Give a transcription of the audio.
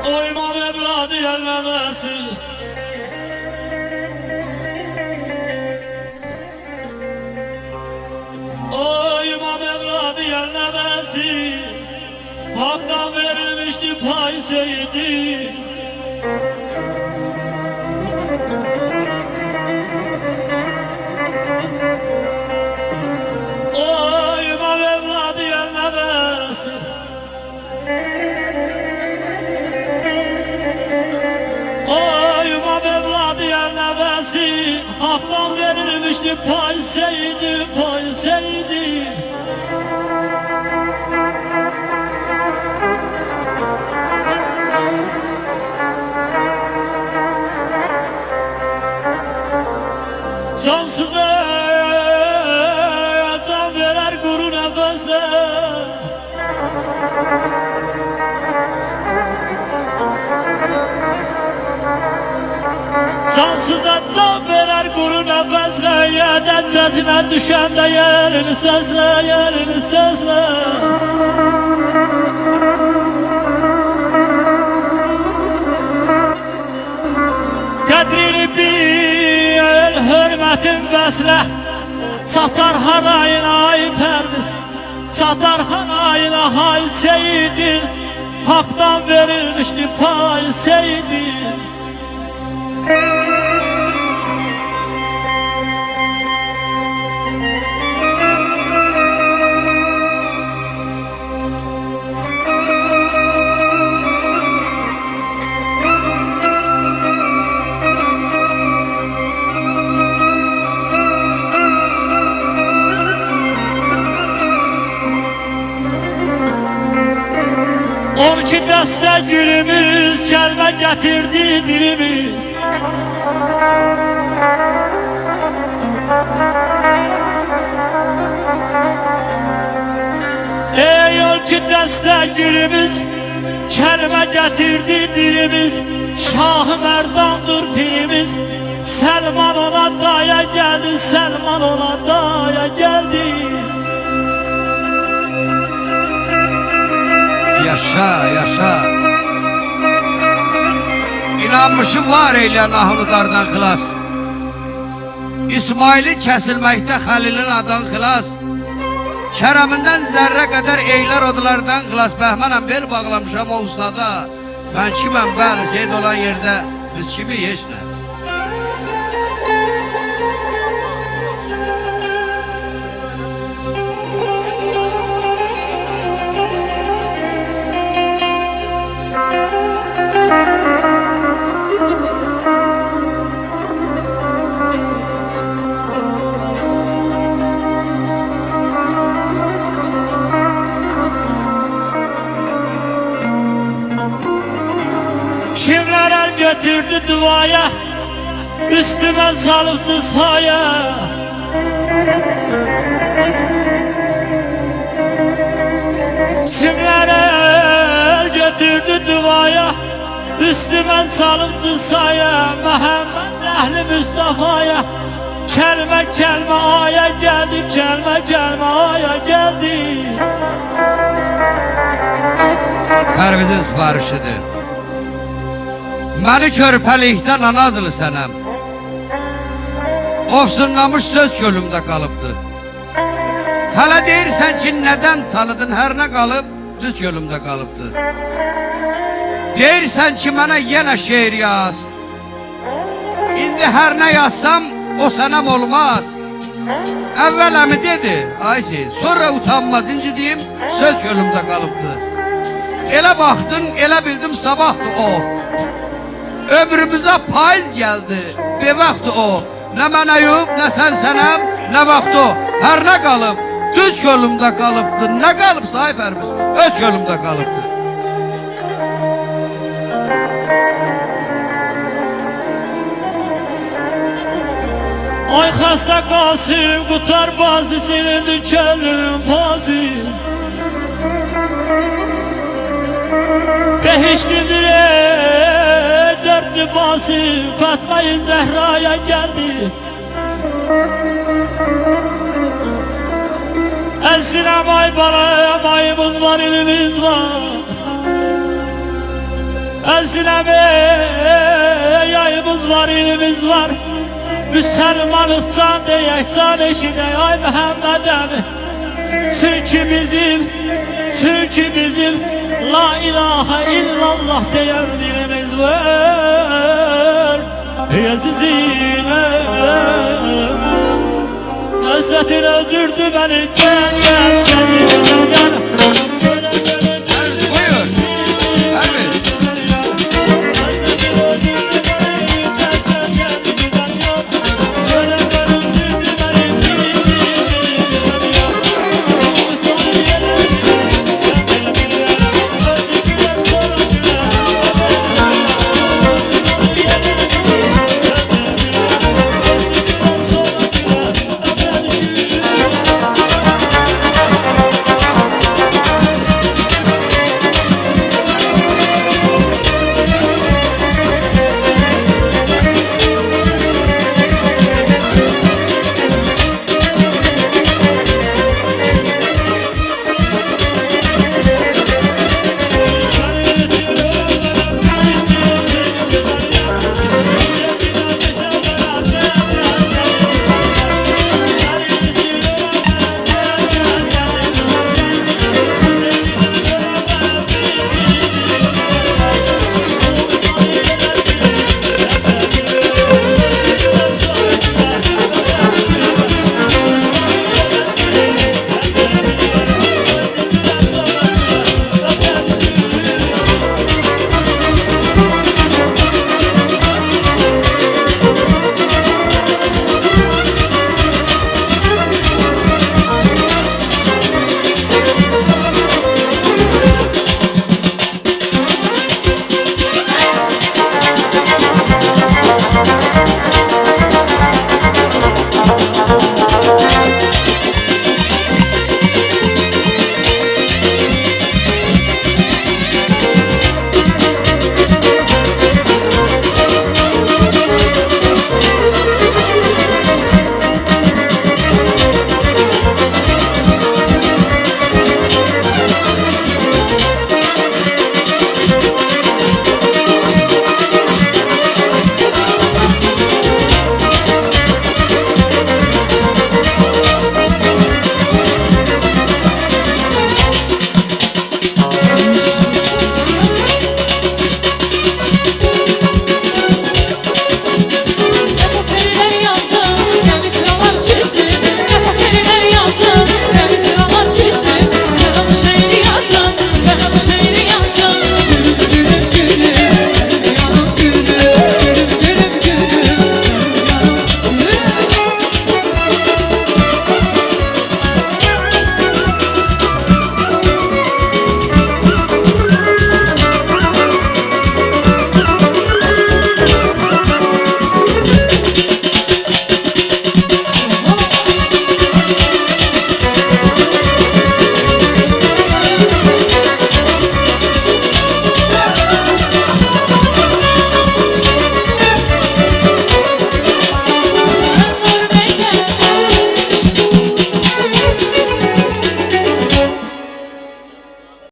Oymam evladı yerlemesin. Oymam evladı yerlemesin. Hak'tan verilmişti pay seydi. Oymam evladı yerlemesin. Oymam evladı yerlemesin. Hak'tan verilmişti pay seydi, pay seydi. Cansıza can verer kuru nefesle. Cansıza can verer kuru nefesle. Yerden çetine düşen de yerini sesle, yerini sesle. Kadrini bil, hürmetin besle. Satar harayına ay perviz, satar harayına hay seyyidin. Hak'tan verilmişti pay seyyidin. On iki dəstə gülümüz, kəlmə gətirdi dilimiz. Ey on iki dəstə gülümüz, kəlmə gətirdi dilimiz. Şah-ı Mərdandır pirimiz. Səlman ona daya gəldi, Səlman ona daya gəldi. Yaşa, yaşa. İnanmışım var eylən ahını dardan xilas. İsmail'i kəsilməkdə Xəlilin adan xilas. Kərəmindən zərrə qədər eylər odlardan xilas. Bəhmənəm bel bağlamışam o ustada. Ben kiməm bəli, Seyid olan yerdə biz kimi heç nə. Kimler el götürdü duaya, üstüme salıptı saya. Kimler el götürdü duaya, üstüme salıptı saya. Məhəmməd əhli Mustafa'ya, kelime kelime aya geldi, kelime kelime aya geldi. Pərvizin sifarişidir. Məni körpəlikdən anazılı sənəm. Ofsunlamış söz gölümdə qalıbdı. Hələ deyirsən ki, nədən tanıdın, hər nə qalıb, düz gölümdə qalıbdı. Deyirsən ki, mənə yenə şeir yaz. İndi hər nə yazsam, o sənəm olmaz. Əvvəl əmi dedi, ay Seyid, sonra utanmaz, inci deyim, söz gölümdə qalıbdı. Elə baxdın, elə bildim sabahdı o. Ömrümüze payız geldi, bir vaxtı o. Ne mən Eyüp, ne sen sənəm, ne vaxt o. Her ne qalıb, düz yolumda qalıbdı. Ne qalıb sahipərimiz, öz yolumda qalıbdı. Ay xəstə Qasım, qutar bazı sinirdi kəllim bazı. Behiştimdir dört libası, Fatma-i Zehra'ya geldi. El sinem ay bana, mayımız var, ilimiz var. Əzinəmi yayımız var, ilimiz var. Müslümanlık can deyək, can eşidək ay Məhəmməd əmi. Çünkü bizim la ilahe illallah deyən dilimiz var. Yazizine hasretin öldürdü beni, gel gel gel.